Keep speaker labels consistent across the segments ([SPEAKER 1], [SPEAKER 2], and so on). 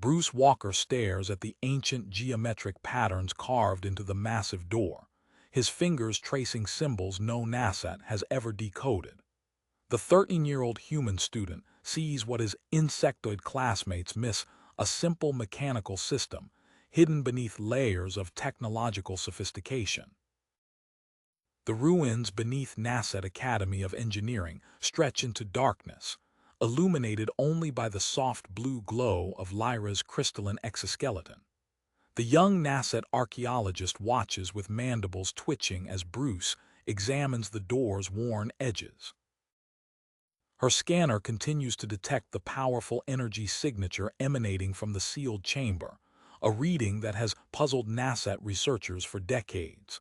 [SPEAKER 1] Bruce Walker stares at the ancient geometric patterns carved into the massive door, his fingers tracing symbols no NASA has ever decoded. The 13-year-old human student sees what his insectoid classmates miss: a simple mechanical system hidden beneath layers of technological sophistication. The ruins beneath NASA Academy of Engineering stretch into darkness, illuminated only by the soft blue glow of Lyra's crystalline exoskeleton. The young NASA archaeologist watches with mandibles twitching as Bruce examines the door's worn edges. Her scanner continues to detect the powerful energy signature emanating from the sealed chamber, a reading that has puzzled NASA researchers for decades.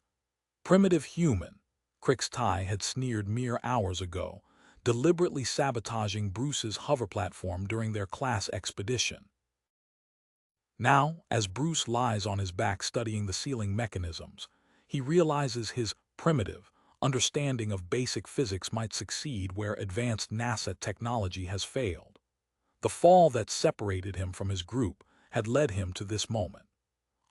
[SPEAKER 1] Primitive human, Crixtai had sneered mere hours ago, deliberately sabotaging Bruce's hover platform during their class expedition. Now, as Bruce lies on his back studying the sealing mechanisms, he realizes his primitive understanding of basic physics might succeed where advanced NASA technology has failed. The fall that separated him from his group had led him to this moment.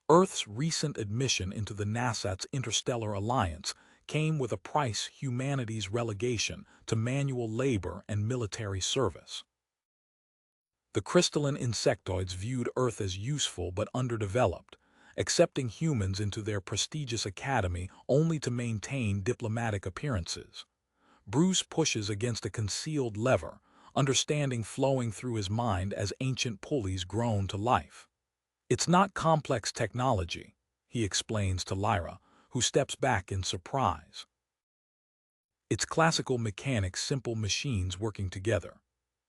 [SPEAKER 1] Earth's recent admission into the NASA's Interstellar Alliance came with a price: humanity's relegation to manual labor and military service. The crystalline insectoids viewed Earth as useful but underdeveloped, accepting humans into their prestigious academy only to maintain diplomatic appearances. Bruce pushes against a concealed lever, understanding flowing through his mind as ancient pulleys groan to life. "It's not complex technology," he explains to Lyra, who steps back in surprise. "It's classical mechanics, simple machines working together."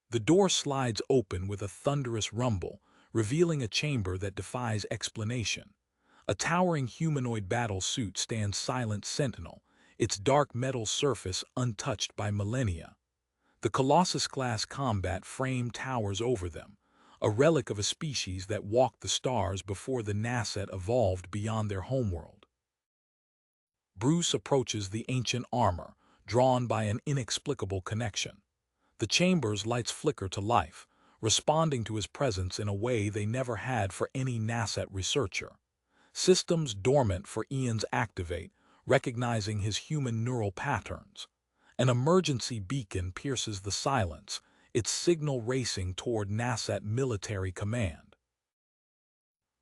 [SPEAKER 1] The door slides open with a thunderous rumble, revealing a chamber that defies explanation. A towering humanoid battle suit stands silent sentinel, its dark metal surface untouched by millennia. The Colossus-class combat frame towers over them, a relic of a species that walked the stars before the NASA evolved beyond their homeworld. Bruce approaches the ancient armor, drawn by an inexplicable connection. The chamber's lights flicker to life, responding to his presence in a way they never had for any NASA researcher. Systems dormant for eons activate, recognizing his human neural patterns. An emergency beacon pierces the silence, its signal racing toward NASA military command.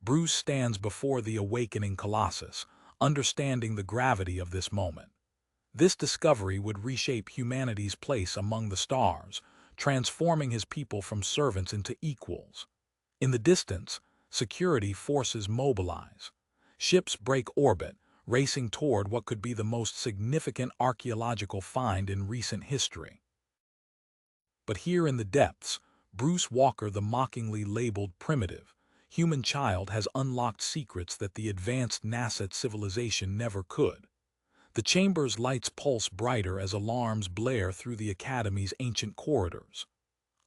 [SPEAKER 1] Bruce stands before the awakening Colossus, understanding the gravity of this moment. This discovery would reshape humanity's place among the stars, transforming his people from servants into equals. In the distance, security forces mobilize. Ships break orbit, racing toward what could be the most significant archaeological find in recent history. But here in the depths, Bruce Walker, the mockingly labeled primitive human child, has unlocked secrets that the advanced NASA civilization never could. The chamber's lights pulse brighter as alarms blare through the Academy's ancient corridors.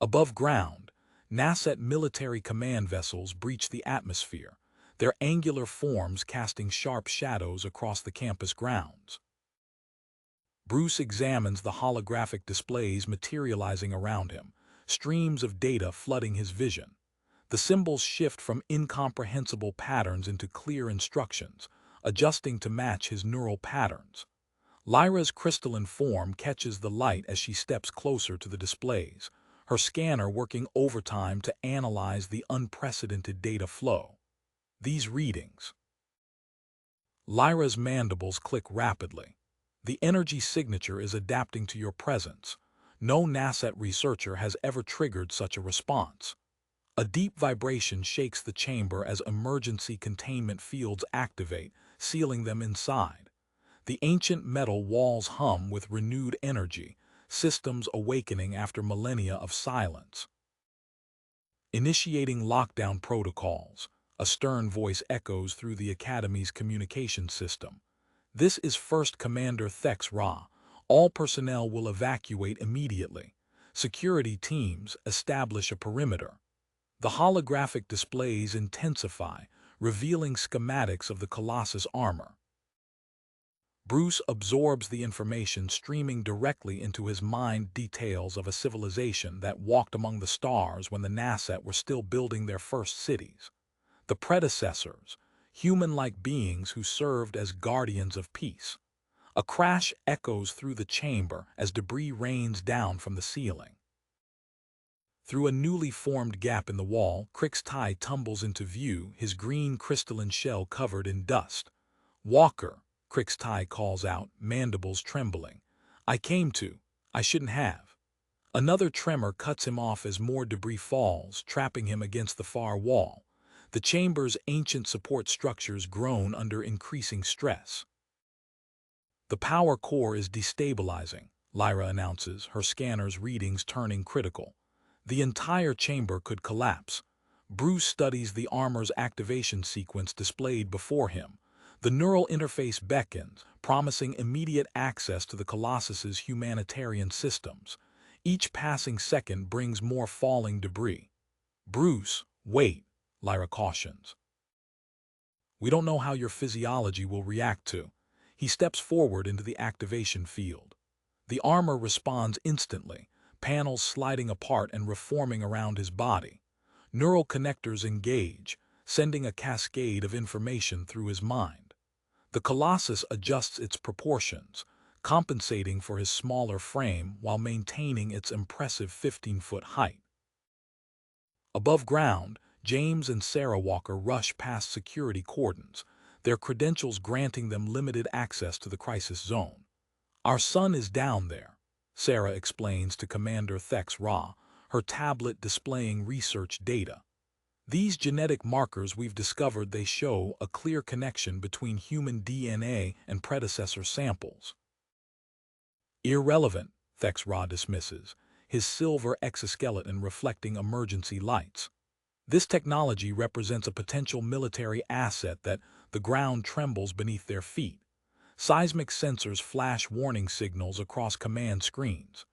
[SPEAKER 1] Above ground, NASA military command vessels breach the atmosphere, their angular forms casting sharp shadows across the campus grounds. Bruce examines the holographic displays materializing around him, streams of data flooding his vision. The symbols shift from incomprehensible patterns into clear instructions, adjusting to match his neural patterns. Lyra's crystalline form catches the light as she steps closer to the displays, her scanner working overtime to analyze the unprecedented data flow. These readings. Lyra's mandibles click rapidly. The energy signature is adapting to your presence. No NASA researcher has ever triggered such a response. A deep vibration shakes the chamber as emergency containment fields activate, sealing them inside. The ancient metal walls hum with renewed energy, systems awakening after millennia of silence. Initiating lockdown protocols, a stern voice echoes through the Academy's communication system. "This is First Commander Thex Ra. All personnel will evacuate immediately. Security teams establish a perimeter." The holographic displays intensify, revealing schematics of the Colossus armor. Bruce absorbs the information streaming directly into his mind, details of a civilization that walked among the stars when the NASA were still building their first cities. The predecessors, human-like beings who served as guardians of peace. A crash echoes through the chamber as debris rains down from the ceiling. Through a newly formed gap in the wall, Crick's tie tumbles into view, his green crystalline shell covered in dust. "Walker," Crick's tie calls out, mandibles trembling. I shouldn't have." Another tremor cuts him off as more debris falls, trapping him against the far wall. The chamber's ancient support structures groan under increasing stress. "The power core is destabilizing," Lyra announces, her scanner's readings turning critical. The entire chamber could collapse. Bruce studies the armor's activation sequence displayed before him. The neural interface beckons, promising immediate access to the Colossus's humanitarian systems. Each passing second brings more falling debris. "Bruce, wait," Lyra cautions. "We don't know how your physiology will react to." He steps forward into the activation field. The armor responds instantly, panels sliding apart and reforming around his body. Neural connectors engage, sending a cascade of information through his mind. The Colossus adjusts its proportions, compensating for his smaller frame while maintaining its impressive 15-foot height. Above ground, James and Sarah Walker rush past security cordons, their credentials granting them limited access to the crisis zone. "Our son is down there," Sarah explains to Commander Thex Ra, her tablet displaying research data. "These genetic markers we've discovered, they show a clear connection between human DNA and predecessor samples." "Irrelevant," Thex Ra dismisses, his silver exoskeleton reflecting emergency lights. "This technology represents a potential military asset that the ground trembles beneath their feet." Seismic sensors flash warning signals across command screens.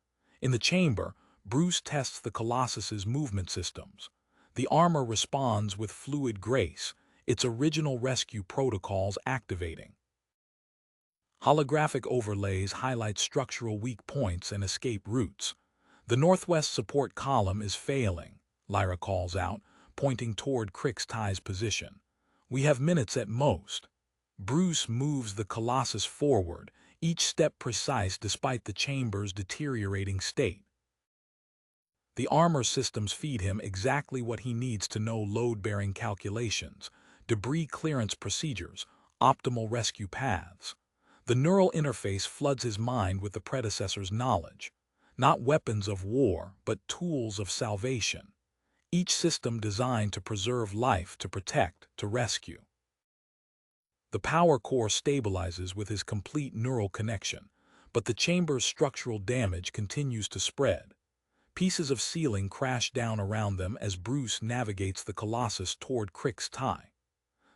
[SPEAKER 1] In the chamber, Bruce tests the Colossus's movement systems. The armor responds with fluid grace, its original rescue protocols activating. Holographic overlays highlight structural weak points and escape routes. "The northwest support column is failing," Lyra calls out, pointing toward Crick's tie's position. "We have minutes at most." Bruce moves the Colossus forward, each step precise despite the chamber's deteriorating state. The armor systems feed him exactly what he needs to know: load-bearing calculations, debris clearance procedures, optimal rescue paths. The neural interface floods his mind with the predecessor's knowledge. Not weapons of war, but tools of salvation. Each system designed to preserve life, to protect, to rescue. The power core stabilizes with his complete neural connection, but the chamber's structural damage continues to spread. Pieces of ceiling crash down around them as Bruce navigates the Colossus toward Crick's tie.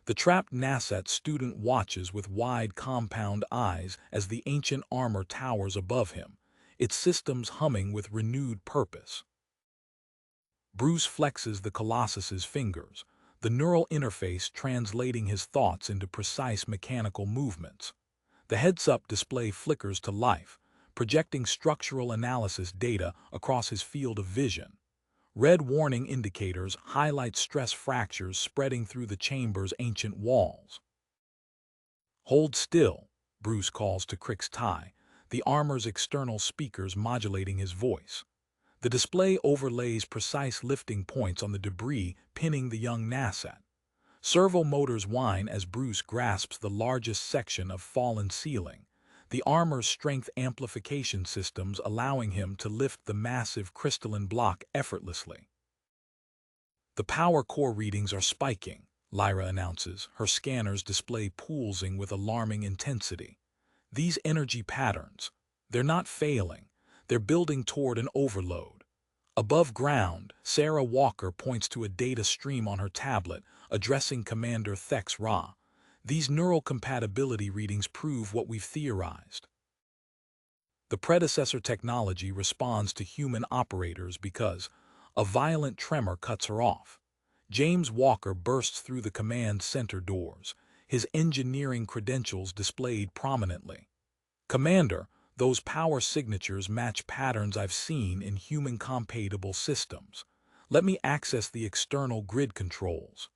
[SPEAKER 1] The trapped NASA student watches with wide compound eyes as the ancient armor towers above him, its systems humming with renewed purpose. Bruce flexes the Colossus's fingers, the neural interface translating his thoughts into precise mechanical movements. The heads-up display flickers to life, projecting structural analysis data across his field of vision. Red warning indicators highlight stress fractures spreading through the chamber's ancient walls. "Hold still," Bruce calls to Crick's tie, the armor's external speakers modulating his voice. The display overlays precise lifting points on the debris, pinning the young NASA. Servo motors whine as Bruce grasps the largest section of fallen ceiling, the armor's strength amplification systems allowing him to lift the massive crystalline block effortlessly. "The power core readings are spiking," Lyra announces, her scanners display pulsing with alarming intensity. "These energy patterns, they're not failing. They're building toward an overload." Above ground, Sarah Walker points to a data stream on her tablet, addressing Commander Thex Ra. "These neural compatibility readings prove what we've theorized. The predecessor technology responds to human operators because..." A violent tremor cuts her off. James Walker bursts through the command center doors, his engineering credentials displayed prominently. Commander, those power signatures match patterns I've seen in human-compatible systems. Let me access the external grid controls.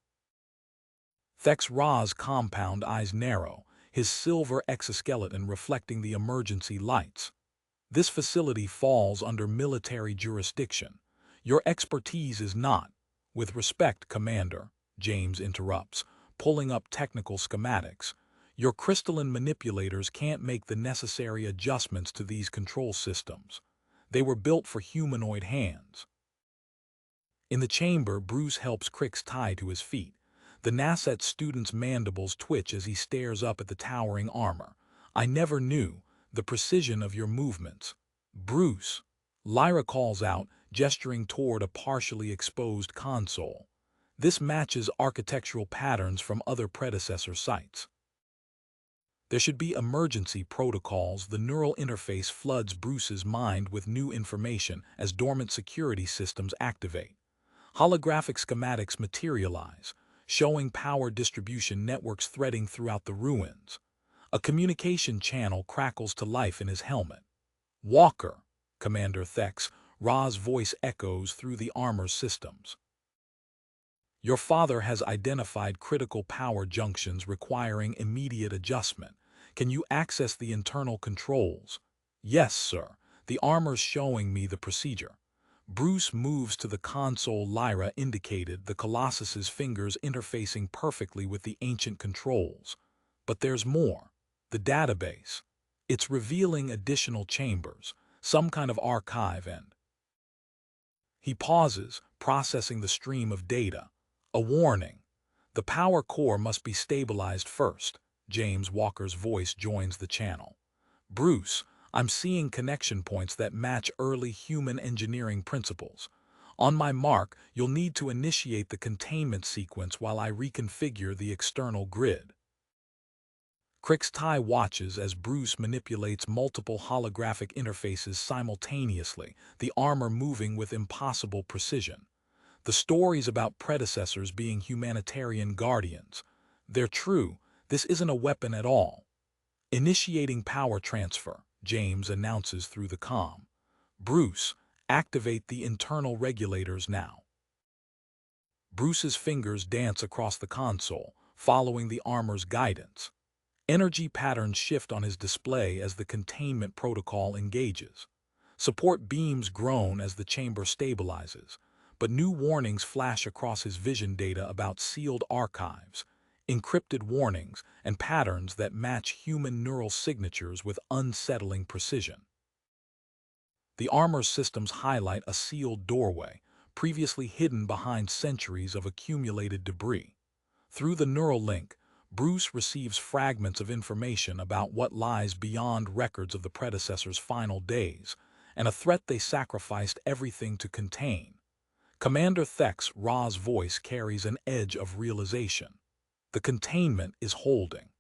[SPEAKER 1] Thex Ra's compound eyes narrow, his silver exoskeleton reflecting the emergency lights. This facility falls under military jurisdiction. Your expertise is not. With respect, Commander, James interrupts, pulling up technical schematics. Your crystalline manipulators can't make the necessary adjustments to these control systems. They were built for humanoid hands. In the chamber, Bruce helps Crix tie to his feet. The Nasset student's mandibles twitch as he stares up at the towering armor. I never knew the precision of your movements. Bruce, Lyra calls out, gesturing toward a partially exposed console. This matches architectural patterns from other predecessor sites. There should be emergency protocols. The neural interface floods Bruce's mind with new information as dormant security systems activate. Holographic schematics materialize, showing power distribution networks threading throughout the ruins. A communication channel crackles to life in his helmet. Walker, Commander Thex, Ra's voice echoes through the armor systems. Your father has identified critical power junctions requiring immediate adjustment. Can you access the internal controls? Yes, sir. The armor's showing me the procedure. Bruce moves to the console Lyra indicated, the Colossus's fingers interfacing perfectly with the ancient controls. But there's more. The database. It's revealing additional chambers, some kind of archive and... He pauses, processing the stream of data. A warning. The power core must be stabilized first. James Walker's voice joins the channel. Bruce, I'm seeing connection points that match early human engineering principles. On my mark, you'll need to initiate the containment sequence while I reconfigure the external grid. Crix watches as Bruce manipulates multiple holographic interfaces simultaneously, the armor moving with impossible precision. The stories about predecessors being humanitarian guardians. They're true. This isn't a weapon at all. Initiating power transfer, James announces through the comm. Bruce, activate the internal regulators now. Bruce's fingers dance across the console, following the armor's guidance. Energy patterns shift on his display as the containment protocol engages. Support beams groan as the chamber stabilizes, but new warnings flash across his vision data about sealed archives, encrypted warnings, and patterns that match human neural signatures with unsettling precision. The armor systems highlight a sealed doorway, previously hidden behind centuries of accumulated debris. Through the neural link, Bruce receives fragments of information about what lies beyond records of the predecessor's final days, and a threat they sacrificed everything to contain. Commander Thex Ra's voice carries an edge of realization. The containment is holding.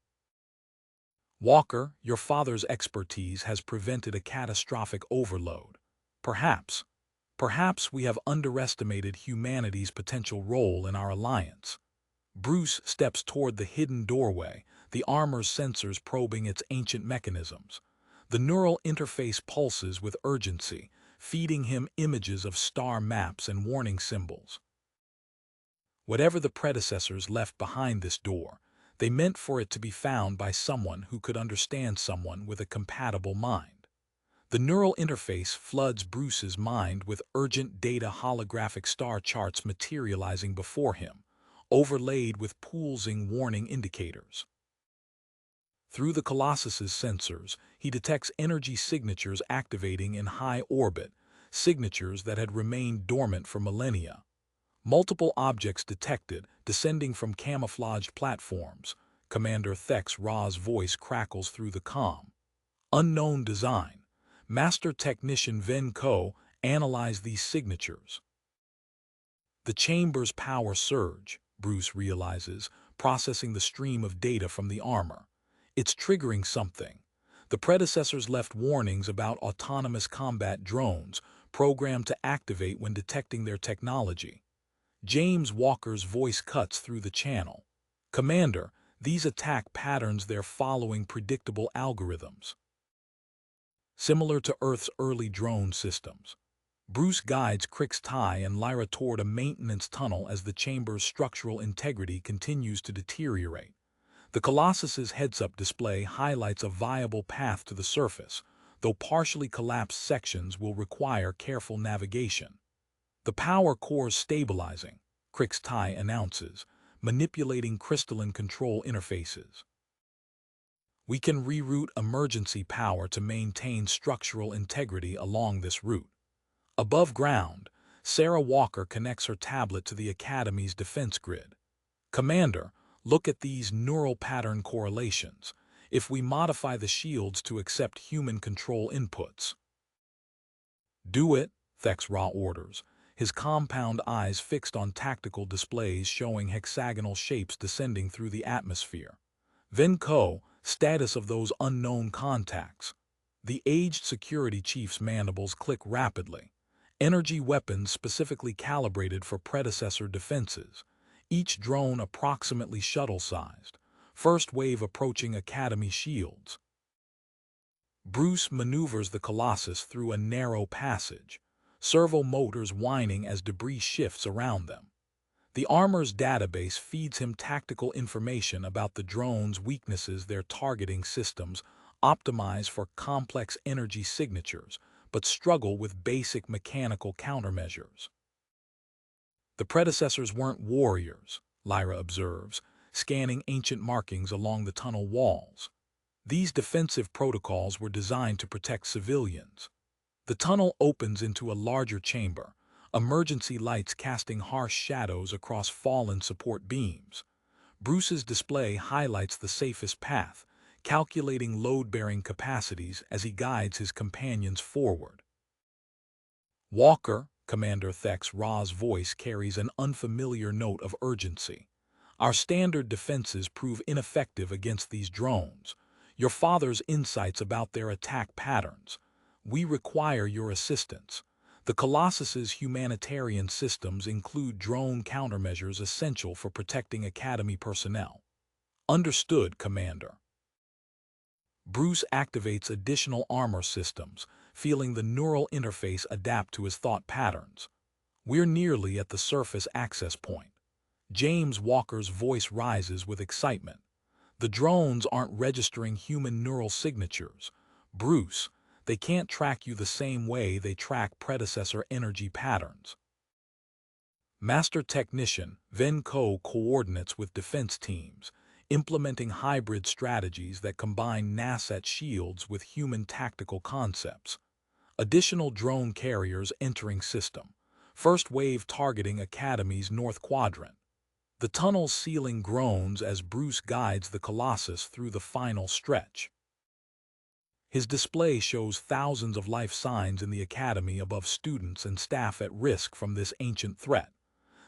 [SPEAKER 1] Walker, your father's expertise has prevented a catastrophic overload. Perhaps we have underestimated humanity's potential role in our alliance. Bruce steps toward the hidden doorway, the armor's sensors probing its ancient mechanisms. The neural interface pulses with urgency, feeding him images of star maps and warning symbols. Whatever the predecessors left behind this door, they meant for it to be found by someone who could understand someone with a compatible mind. The neural interface floods Bruce's mind with urgent data, holographic star charts materializing before him, overlaid with pulsing warning indicators. Through the Colossus's sensors, he detects energy signatures activating in high orbit, signatures that had remained dormant for millennia. Multiple objects detected, descending from camouflaged platforms. Commander Thex Ra's voice crackles through the comm. Unknown design. Master Technician Ven Ko analyzed these signatures. The chamber's power surge, Bruce realizes, processing the stream of data from the armor. It's triggering something. The predecessors left warnings about autonomous combat drones, programmed to activate when detecting their technology. James Walker's voice cuts through the channel. Commander, these attack patterns, they're following predictable algorithms. similar to Earth's early drone systems. Bruce guides Crix Tai and Lyra toward a maintenance tunnel as the chamber's structural integrity continues to deteriorate. The Colossus's heads-up display highlights a viable path to the surface, though partially collapsed sections will require careful navigation. The power core's stabilizing, Crix Tai announces, manipulating crystalline control interfaces. We can reroute emergency power to maintain structural integrity along this route. Above ground, Sarah Walker connects her tablet to the Academy's defense grid. Commander, look at these neural pattern correlations. If we modify the shields to accept human control inputs. Do it, Thex Ra orders, his compound eyes fixed on tactical displays showing hexagonal shapes descending through the atmosphere. Ven Ko, status of those unknown contacts. The aged security chief's mandibles click rapidly. Energy weapons specifically calibrated for predecessor defenses. Each drone approximately shuttle-sized. First wave approaching Academy shields. Bruce maneuvers the Colossus through a narrow passage, servo motors whining as debris shifts around them. The armor's database feeds him tactical information about the drone's weaknesses. Their targeting systems optimize for complex energy signatures, but struggle with basic mechanical countermeasures. The predecessors weren't warriors, Lyra observes, scanning ancient markings along the tunnel walls. These defensive protocols were designed to protect civilians. The tunnel opens into a larger chamber, emergency lights casting harsh shadows across fallen support beams. Bruce's display highlights the safest path, calculating load-bearing capacities as he guides his companions forward. Walker, Commander Thex Ra's voice carries an unfamiliar note of urgency. Our standard defenses prove ineffective against these drones. Your father's insights about their attack patterns. We require your assistance. The Colossus's humanitarian systems include drone countermeasures essential for protecting Academy personnel. Understood, Commander. Bruce activates additional armor systems, feeling the neural interface adapt to his thought patterns. We're nearly at the surface access point. James Walker's voice rises with excitement. The drones aren't registering human neural signatures. Bruce, they can't track you the same way they track predecessor energy patterns. Master Technician Ven Ko coordinates with defense teams, implementing hybrid strategies that combine NASAT shields with human tactical concepts. Additional drone carriers entering system. First wave targeting Academy's North Quadrant. The tunnel's ceiling groans as Bruce guides the Colossus through the final stretch. His display shows thousands of life signs in the Academy above students and staff at risk from this ancient threat.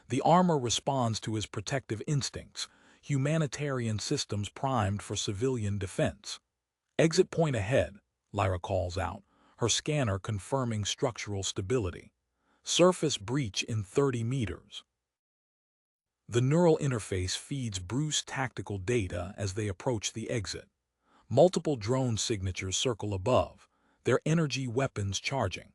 [SPEAKER 1] The armor responds to his protective instincts, humanitarian systems primed for civilian defense. Exit point ahead, Lyra calls out, her scanner confirming structural stability. Surface breach in 30 meters. The neural interface feeds Bruce tactical data as they approach the exit. Multiple drone signatures circle above, their energy weapons charging.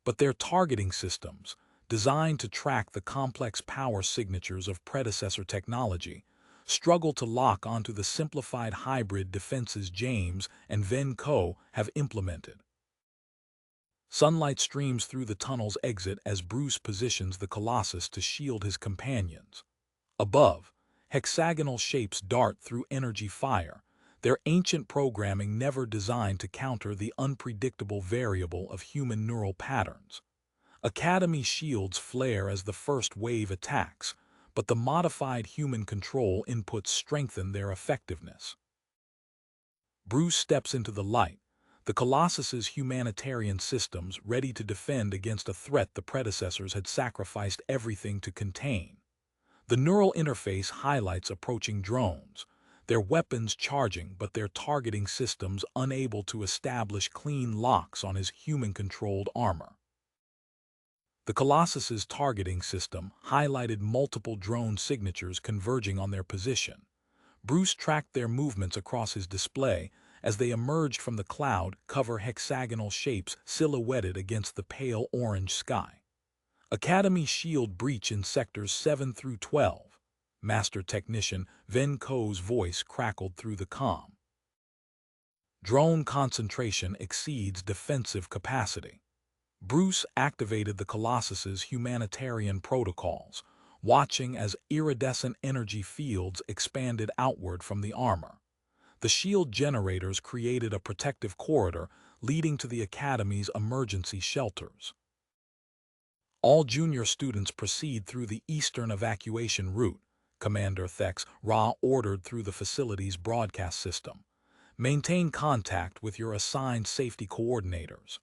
[SPEAKER 1] But their targeting systems, designed to track the complex power signatures of predecessor technology, struggle to lock onto the simplified hybrid defenses James and Ven Ko have implemented. Sunlight streams through the tunnel's exit as Bruce positions the Colossus to shield his companions. Above, hexagonal shapes dart through energy fire, their ancient programming never designed to counter the unpredictable variable of human neural patterns. Academy shields flare as the first wave attacks, but the modified human control inputs strengthen their effectiveness. Bruce steps into the light, the Colossus's humanitarian systems ready to defend against a threat the predecessors had sacrificed everything to contain. The neural interface highlights approaching drones, their weapons charging but their targeting systems unable to establish clean locks on his human-controlled armor. The Colossus's targeting system highlighted multiple drone signatures converging on their position. Bruce tracked their movements across his display, as they emerged from the cloud cover hexagonal shapes silhouetted against the pale orange sky. Academy shield breach in sectors 7 through 12. Master Technician Ven Ko's voice crackled through the comm. Drone concentration exceeds defensive capacity. Bruce activated the Colossus's humanitarian protocols, watching as iridescent energy fields expanded outward from the armor. The shield generators created a protective corridor leading to the Academy's emergency shelters. All junior students proceed through the eastern evacuation route, Commander Thex Ra ordered through the facility's broadcast system. Maintain contact with your assigned safety coordinators.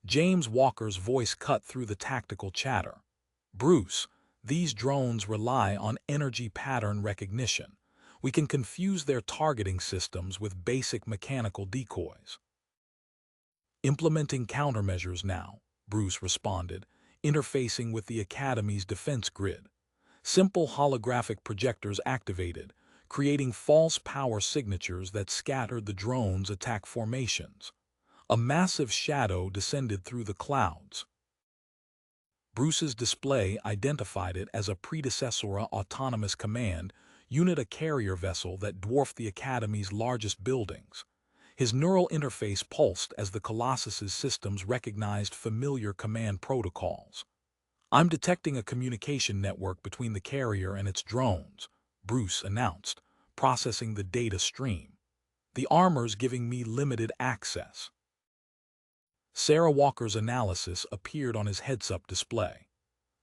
[SPEAKER 1] James Walker's voice cut through the tactical chatter. Bruce, these drones rely on energy pattern recognition. We can confuse their targeting systems with basic mechanical decoys. Implementing countermeasures now, Bruce responded, interfacing with the Academy's defense grid. Simple holographic projectors activated, creating false power signatures that scattered the drone's attack formations. A massive shadow descended through the clouds. Bruce's display identified it as a predecessor autonomous command unit, a carrier vessel that dwarfed the Academy's largest buildings. His neural interface pulsed as the Colossus's systems recognized familiar command protocols. "I'm detecting a communication network between the carrier and its drones," Bruce announced, processing the data stream. "The armor's giving me limited access." Sarah Walker's analysis appeared on his heads-up display.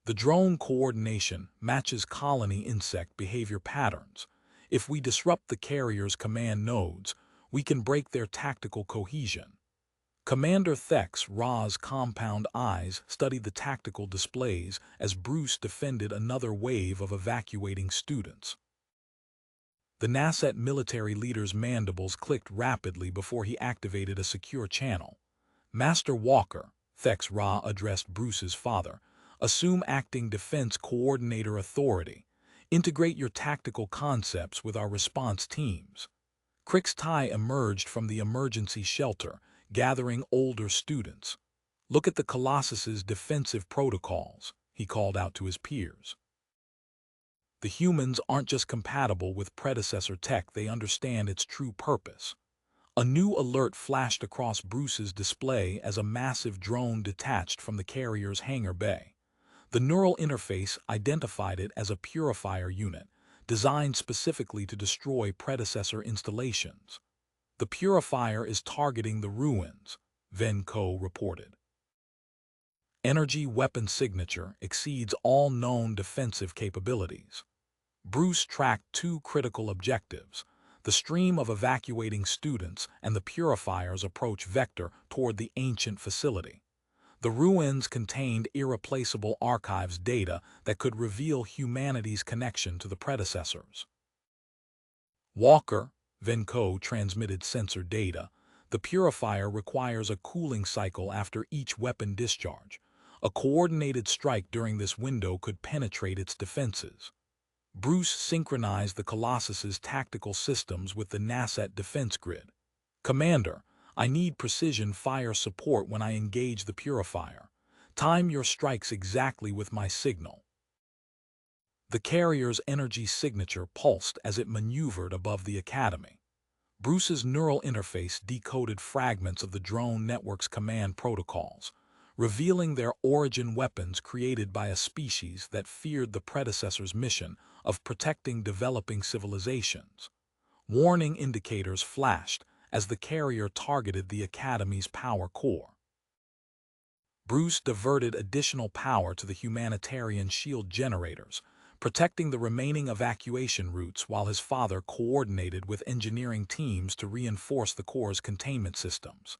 [SPEAKER 1] The drone coordination matches colony insect behavior patterns. If we disrupt the carrier's command nodes, we can break their tactical cohesion. Commander Thex Ra's compound eyes studied the tactical displays as Bruce defended another wave of evacuating students. The Nasset military leader's mandibles clicked rapidly before he activated a secure channel. "Master Walker," Thex Ra addressed Bruce's father, "assume acting defense coordinator authority. Integrate your tactical concepts with our response teams." Crix Tai emerged from the emergency shelter, gathering older students. "Look at the Colossus's defensive protocols," he called out to his peers. "The humans aren't just compatible with predecessor tech, they understand its true purpose." A new alert flashed across Bruce's display as a massive drone detached from the carrier's hangar bay. The neural interface identified it as a purifier unit, designed specifically to destroy predecessor installations. "The purifier is targeting the ruins," Ven Ko reported. "Energy weapon signature exceeds all known defensive capabilities." Bruce tracked two critical objectives: the stream of evacuating students and the purifier's approach vector toward the ancient facility. The ruins contained irreplaceable archives data that could reveal humanity's connection to the predecessors. "Walker," Ven Ko transmitted sensor data, "the purifier requires a cooling cycle after each weapon discharge. A coordinated strike during this window could penetrate its defenses." Bruce synchronized the Colossus's tactical systems with the Nasset defense grid. "Commander, I need precision fire support when I engage the purifier. Time your strikes exactly with my signal." The carrier's energy signature pulsed as it maneuvered above the Academy. Bruce's neural interface decoded fragments of the drone network's command protocols, revealing their origin weapons created by a species that feared the predecessor's mission of protecting developing civilizations. Warning indicators flashed as the carrier targeted the Academy's power core. Bruce diverted additional power to the humanitarian shield generators, protecting the remaining evacuation routes while his father coordinated with engineering teams to reinforce the core's containment systems.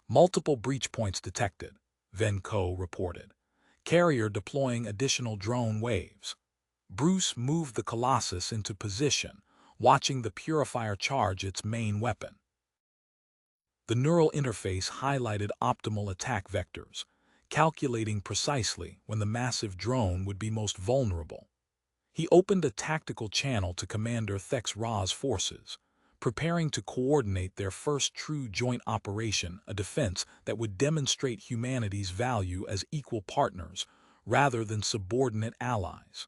[SPEAKER 1] "Multiple breach points detected," Ven Ko reported. "Carrier deploying additional drone waves." Bruce moved the Colossus into position, watching the purifier charge its main weapon. The neural interface highlighted optimal attack vectors, calculating precisely when the massive drone would be most vulnerable. He opened a tactical channel to Commander Thex Ra's forces, preparing to coordinate their first true joint operation, a defense that would demonstrate humanity's value as equal partners rather than subordinate allies.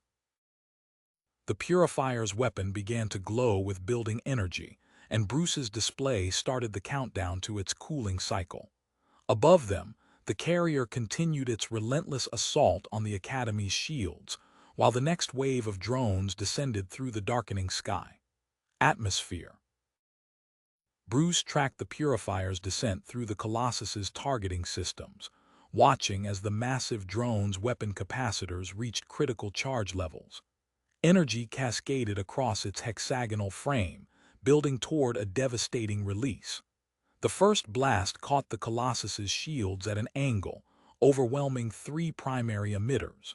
[SPEAKER 1] The Purifier's weapon began to glow with building energy, and Bruce's display started the countdown to its cooling cycle. Above them, the carrier continued its relentless assault on the Academy's shields, while the next wave of drones descended through the darkening sky. Atmosphere. Bruce tracked the Purifier's descent through the Colossus's targeting systems, watching as the massive drone's weapon capacitors reached critical charge levels. Energy cascaded across its hexagonal frame, building toward a devastating release. The first blast caught the Colossus's shields at an angle, overwhelming 3 primary emitters.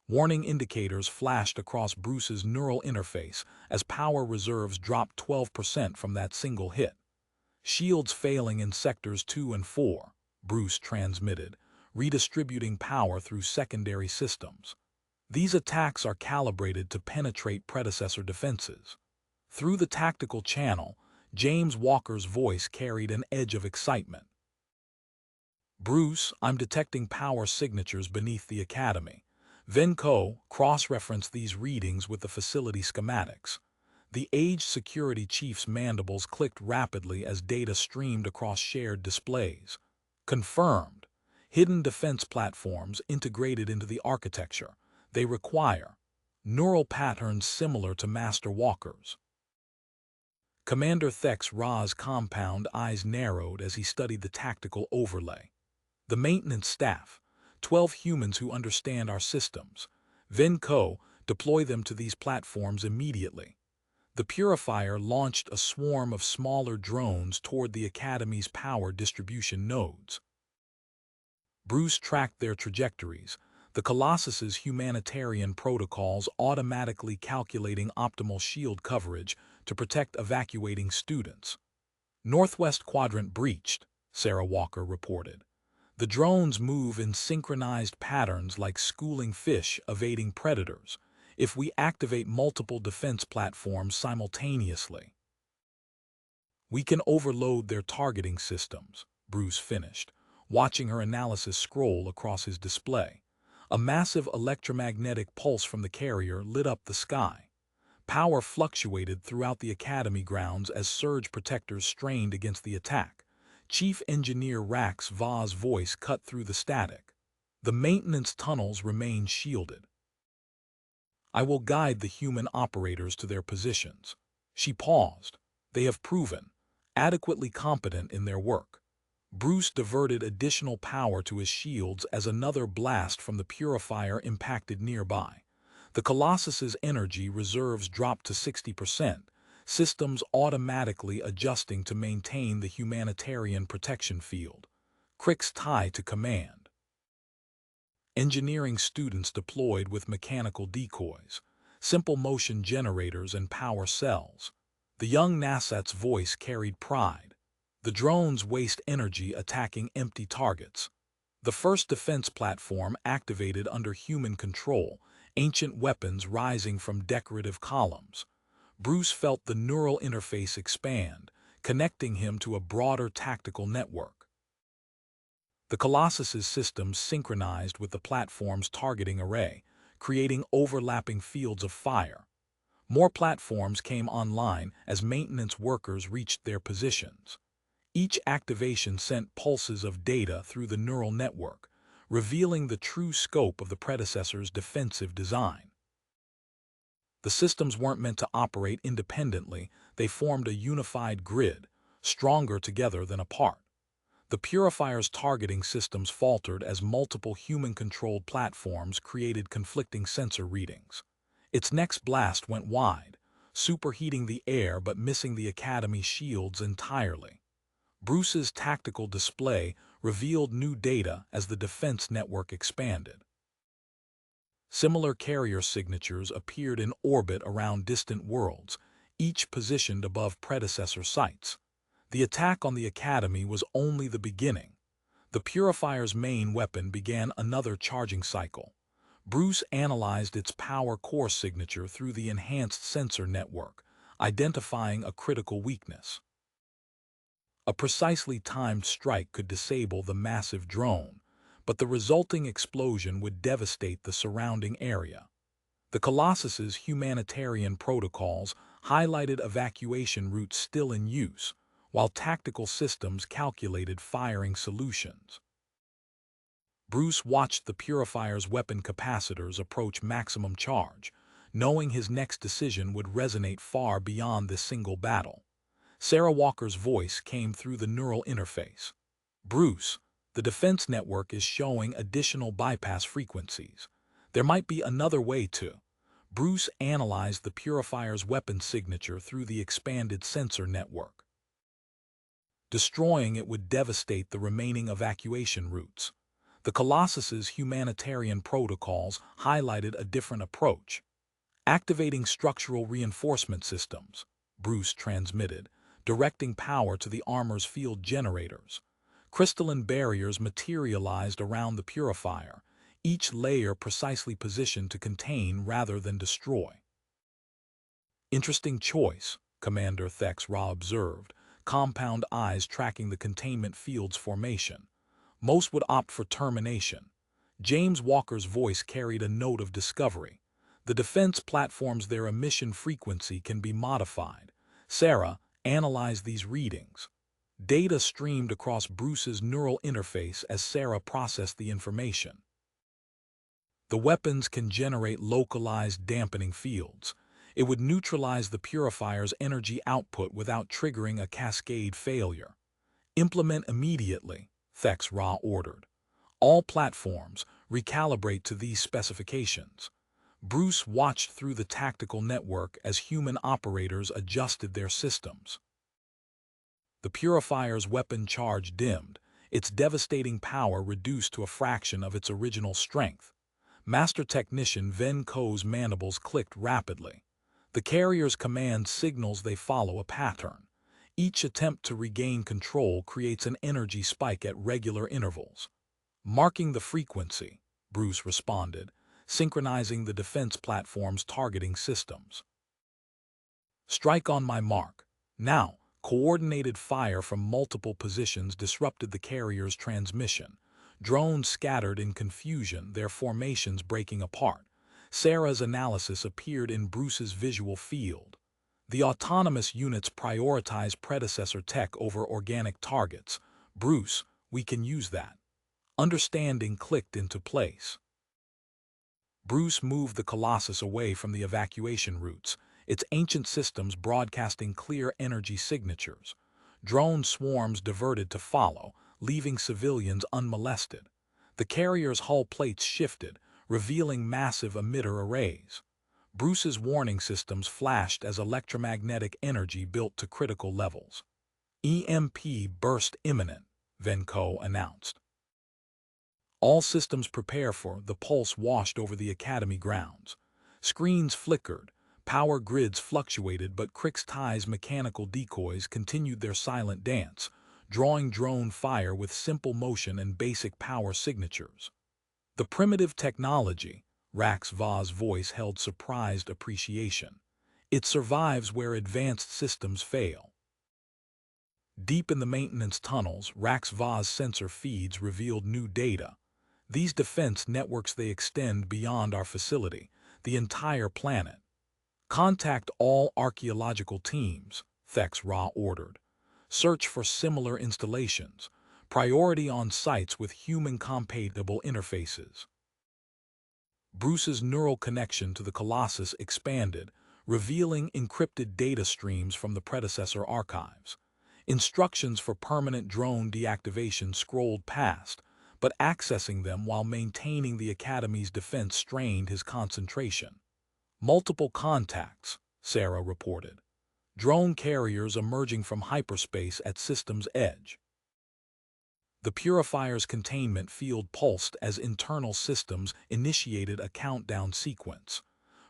[SPEAKER 1] Warning indicators flashed across Bruce's neural interface as power reserves dropped 12% from that single hit. Shields failing in sectors 2 and 4, Bruce transmitted, redistributing power through secondary systems. These attacks are calibrated to penetrate predecessor defenses. Through the tactical channel, James Walker's voice carried an edge of excitement. "Bruce, I'm detecting power signatures beneath the Academy." Venko cross-referenced these readings with the facility schematics. The aged security chief's mandibles clicked rapidly as data streamed across shared displays. Confirmed. Hidden defense platforms integrated into the architecture. They require neural patterns similar to Master Walker's. Commander Thek's Ra's compound eyes narrowed as he studied the tactical overlay. The maintenance staff, 12 humans who understand our systems. Venko, deploy them to these platforms immediately. The Purifier launched a swarm of smaller drones toward the Academy's power distribution nodes. Bruce tracked their trajectories, the Colossus's humanitarian protocols automatically calculating optimal shield coverage to protect evacuating students. Northwest quadrant breached, Sarah Walker reported. The drones move in synchronized patterns like schooling fish evading predators if we activate multiple defense platforms simultaneously. We can overload their targeting systems, Bruce finished, watching her analysis scroll across his display. A massive electromagnetic pulse from the carrier lit up the sky. Power fluctuated throughout the Academy grounds as surge protectors strained against the attack. Chief Engineer Rax Va's voice cut through the static. The maintenance tunnels remain shielded. I will guide the human operators to their positions. She paused. They have proven adequately competent in their work. Bruce diverted additional power to his shields as another blast from the Purifier impacted nearby. The Colossus's energy reserves dropped to 60%, systems automatically adjusting to maintain the humanitarian protection field. Crick's tie to command. Engineering students deployed with mechanical decoys, simple motion generators and power cells. The young Nasat's voice carried pride. The drones waste energy attacking empty targets. The first defense platform activated under human control, ancient weapons rising from decorative columns. Bruce felt the neural interface expand, connecting him to a broader tactical network. The Colossus's systems synchronized with the platform's targeting array, creating overlapping fields of fire. More platforms came online as maintenance workers reached their positions. Each activation sent pulses of data through the neural network, revealing the true scope of the predecessor's defensive design. The systems weren't meant to operate independently, they formed a unified grid, stronger together than apart. The Purifier's targeting systems faltered as multiple human-controlled platforms created conflicting sensor readings. Its next blast went wide, superheating the air but missing the Academy shields entirely. Bruce's tactical display revealed new data as the defense network expanded. Similar carrier signatures appeared in orbit around distant worlds, each positioned above predecessor sites. The attack on the Academy was only the beginning. The Purifier's main weapon began another charging cycle. Bruce analyzed its power core signature through the enhanced sensor network, identifying a critical weakness. A precisely timed strike could disable the massive drone, but the resulting explosion would devastate the surrounding area. The Colossus's humanitarian protocols highlighted evacuation routes still in use, while tactical systems calculated firing solutions. Bruce watched the Purifier's weapon capacitors approach maximum charge, knowing his next decision would resonate far beyond this single battle. Sarah Walker's voice came through the neural interface. "Bruce, the defense network is showing additional bypass frequencies. There might be another way to." Bruce analyzed the Purifier's weapon signature through the expanded sensor network. Destroying it would devastate the remaining evacuation routes. The Colossus's humanitarian protocols highlighted a different approach. Activating structural reinforcement systems, Bruce transmitted, directing power to the armor's field generators. Crystalline barriers materialized around the Purifier, each layer precisely positioned to contain rather than destroy. "Interesting choice," Commander Thex Ra observed, compound eyes tracking the containment field's formation. "Most would opt for termination." James Walker's voice carried a note of discovery. "The defense platforms, their emission frequency can be modified." Sarah analyzed these readings. Data streamed across Bruce's neural interface as Sarah processed the information. The weapons can generate localized dampening fields. It would neutralize the Purifier's energy output without triggering a cascade failure. "Implement immediately," Thex Ra ordered. "All platforms recalibrate to these specifications." Bruce watched through the tactical network as human operators adjusted their systems. The Purifier's weapon charge dimmed, its devastating power reduced to a fraction of its original strength. Master Technician Ven Ko's mandibles clicked rapidly. The carrier's command signals they follow a pattern. Each attempt to regain control creates an energy spike at regular intervals. "Marking the frequency," Bruce responded, synchronizing the defense platform's targeting systems. "Strike on my mark." Now, coordinated fire from multiple positions disrupted the carrier's transmission. Drones scattered in confusion, their formations breaking apart. Sarah's analysis appeared in Bruce's visual field. The autonomous units prioritize predecessor tech over organic targets. "Bruce, we can use that." Understanding clicked into place. Bruce moved the Colossus away from the evacuation routes, its ancient systems broadcasting clear energy signatures. Drone swarms diverted to follow, leaving civilians unmolested. The carrier's hull plates shifted, revealing massive emitter arrays. Bruce's warning systems flashed as electromagnetic energy built to critical levels. "EMP burst imminent," Ven Ko announced. "All systems prepare for." The pulse washed over the academy grounds. Screens flickered, power grids fluctuated, but Krix-Tai's mechanical decoys continued their silent dance, drawing drone fire with simple motion and basic power signatures. "The primitive technology," Rax Va's voice held surprised appreciation. "It survives where advanced systems fail." Deep in the maintenance tunnels, Rax Va's sensor feeds revealed new data. "These defense networks, they extend beyond our facility, the entire planet." "Contact all archaeological teams," Thex Ra ordered. "Search for similar installations. Priority on sites with human-compatible interfaces." Bruce's neural connection to the Colossus expanded, revealing encrypted data streams from the predecessor archives. Instructions for permanent drone deactivation scrolled past, but accessing them while maintaining the Academy's defense strained his concentration. "Multiple contacts," Sarah reported. "Drone carriers emerging from hyperspace at system's edge." The Purifier's containment field pulsed as internal systems initiated a countdown sequence.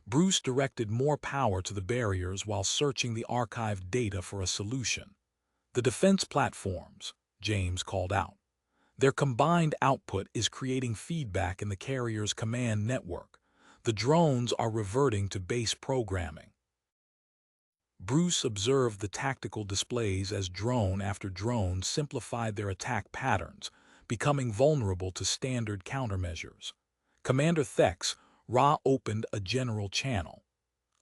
[SPEAKER 1] Bruce directed more power to the barriers while searching the archived data for a solution. "The defense platforms," James called out. "Their combined output is creating feedback in the carrier's command network. The drones are reverting to base programming." Bruce observed the tactical displays as drone after drone simplified their attack patterns, becoming vulnerable to standard countermeasures. Commander Thex, Ra opened a general channel.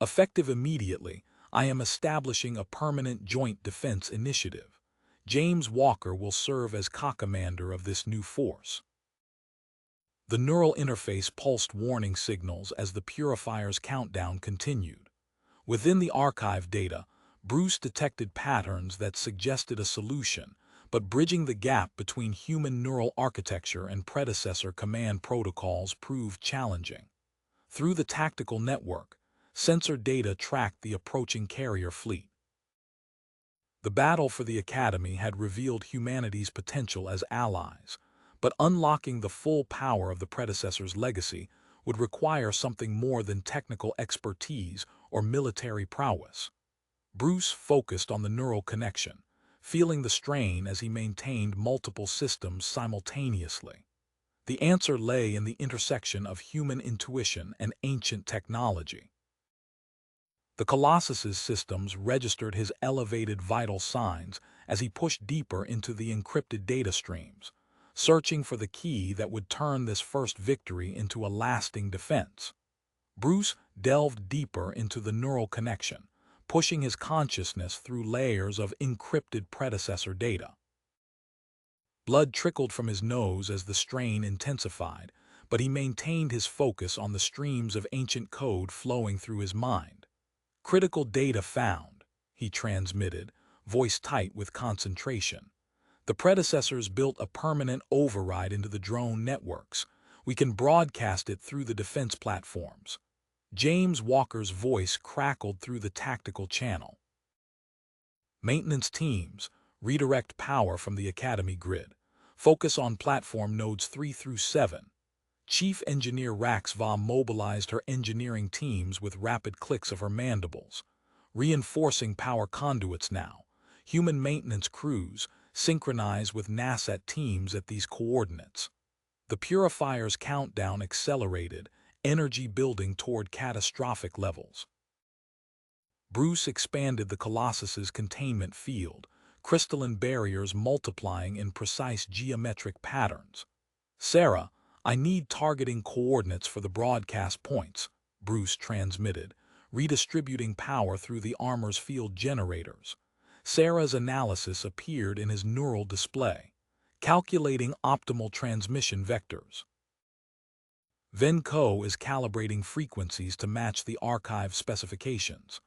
[SPEAKER 1] Effective immediately, I am establishing a permanent joint defense initiative. James Walker will serve as co-commander of this new force. The neural interface pulsed warning signals as the Purifier's countdown continued. Within the archive data, Bruce detected patterns that suggested a solution, but bridging the gap between human neural architecture and predecessor command protocols proved challenging. Through the tactical network, sensor data tracked the approaching carrier fleet. The battle for the Academy had revealed humanity's potential as allies, but unlocking the full power of the predecessor's legacy would require something more than technical expertise or military prowess. Bruce focused on the neural connection, feeling the strain as he maintained multiple systems simultaneously. The answer lay in the intersection of human intuition and ancient technology. The Colossus's systems registered his elevated vital signs as he pushed deeper into the encrypted data streams, searching for the key that would turn this first victory into a lasting defense. Bruce delved deeper into the neural connection, pushing his consciousness through layers of encrypted predecessor data. Blood trickled from his nose as the strain intensified, but he maintained his focus on the streams of ancient code flowing through his mind. "Critical data found," he transmitted, voice tight with concentration. "The predecessors built a permanent override into the drone networks. We can broadcast it through the defense platforms." James Walker's voice crackled through the tactical channel. "Maintenance teams, redirect power from the Academy grid. Focus on platform nodes 3 through 7. Chief Engineer Rax Va mobilized her engineering teams with rapid clicks of her mandibles. Reinforcing power conduits now. Human maintenance crews synchronize with NASA teams at these coordinates." The Purifier's countdown accelerated, energy building toward catastrophic levels. Bruce expanded the Colossus's containment field, crystalline barriers multiplying in precise geometric patterns. "Sarah, I need targeting coordinates for the broadcast points," Bruce transmitted, redistributing power through the armor's field generators. Sarah's analysis appeared in his neural display, calculating optimal transmission vectors. Venco is calibrating frequencies to match the archive specifications.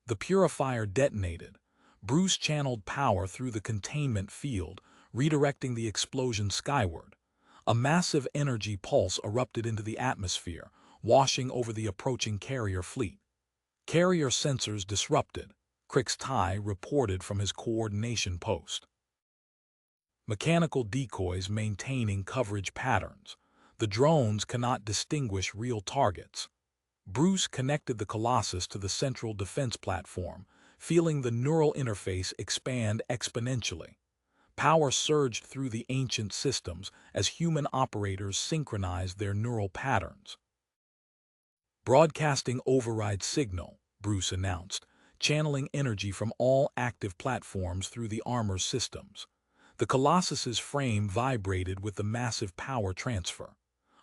[SPEAKER 1] The Purifier detonated. Bruce channeled power through the containment field, redirecting the explosion skyward. A massive energy pulse erupted into the atmosphere, washing over the approaching carrier fleet. "Carrier sensors disrupted," Crix Tai reported from his coordination post. "Mechanical decoys maintaining coverage patterns. The drones cannot distinguish real targets." Bruce connected the Colossus to the central defense platform, feeling the neural interface expand exponentially. Power surged through the ancient systems as human operators synchronized their neural patterns. "Broadcasting override signal," Bruce announced, channeling energy from all active platforms through the armor's systems. The Colossus's frame vibrated with the massive power transfer.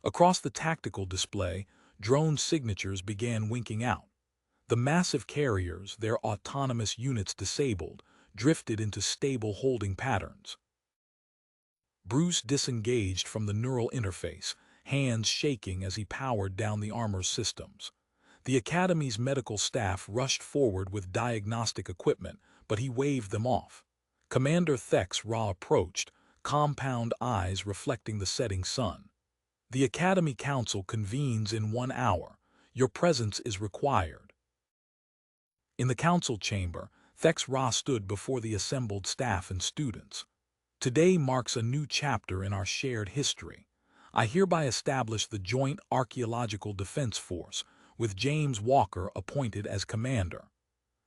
[SPEAKER 1] Across the tactical display, drone signatures began winking out. The massive carriers, their autonomous units disabled, drifted into stable holding patterns. Bruce disengaged from the neural interface, hands shaking as he powered down the armor's systems. The Academy's medical staff rushed forward with diagnostic equipment, but he waved them off. Commander Thex Ra approached, compound eyes reflecting the setting sun. "The Academy Council convenes in 1 hour. Your presence is required." In the council chamber, Thex Ra stood before the assembled staff and students. "Today marks a new chapter in our shared history. I hereby establish the Joint Archaeological Defense Force, with James Walker appointed as commander."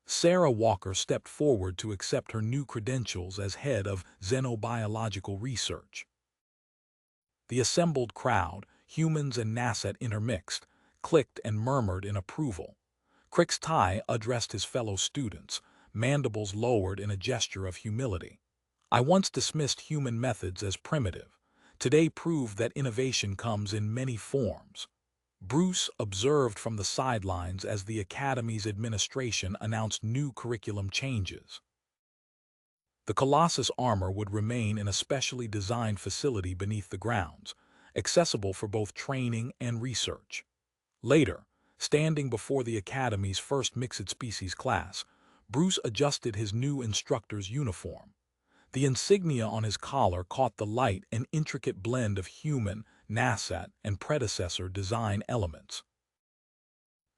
[SPEAKER 1] Sarah Walker stepped forward to accept her new credentials as head of xenobiological research. The assembled crowd, humans and NASA intermixed, clicked and murmured in approval. Crix Tai addressed his fellow students, mandibles lowered in a gesture of humility. I once dismissed human methods as primitive. Today proved that innovation comes in many forms. Bruce observed from the sidelines as the Academy's administration announced new curriculum changes. The Colossus armor would remain in a specially designed facility beneath the grounds, accessible for both training and research. Later, standing before the Academy's first mixed-species class, Bruce adjusted his new instructor's uniform. The insignia on his collar caught the light, an intricate blend of human, NASA, and predecessor design elements.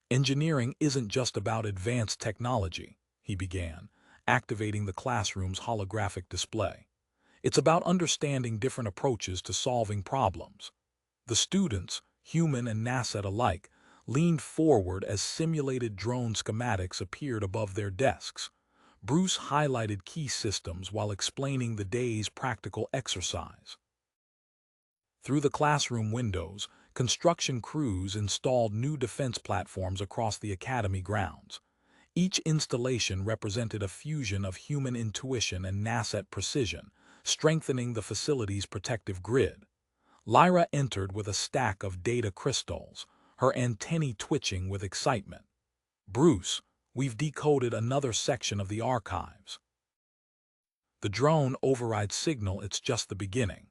[SPEAKER 1] Engineering isn't just about advanced technology, he began, activating the classroom's holographic display. It's about understanding different approaches to solving problems. The students, human and NASA alike, leaned forward as simulated drone schematics appeared above their desks. Bruce highlighted key systems while explaining the day's practical exercise. Through the classroom windows, construction crews installed new defense platforms across the Academy grounds. Each installation represented a fusion of human intuition and NASA precision, strengthening the facility's protective grid. Lyra entered with a stack of data crystals, her antennae twitching with excitement. "Bruce, we've decoded another section of the archives." The drone overrides signal, it's just the beginning.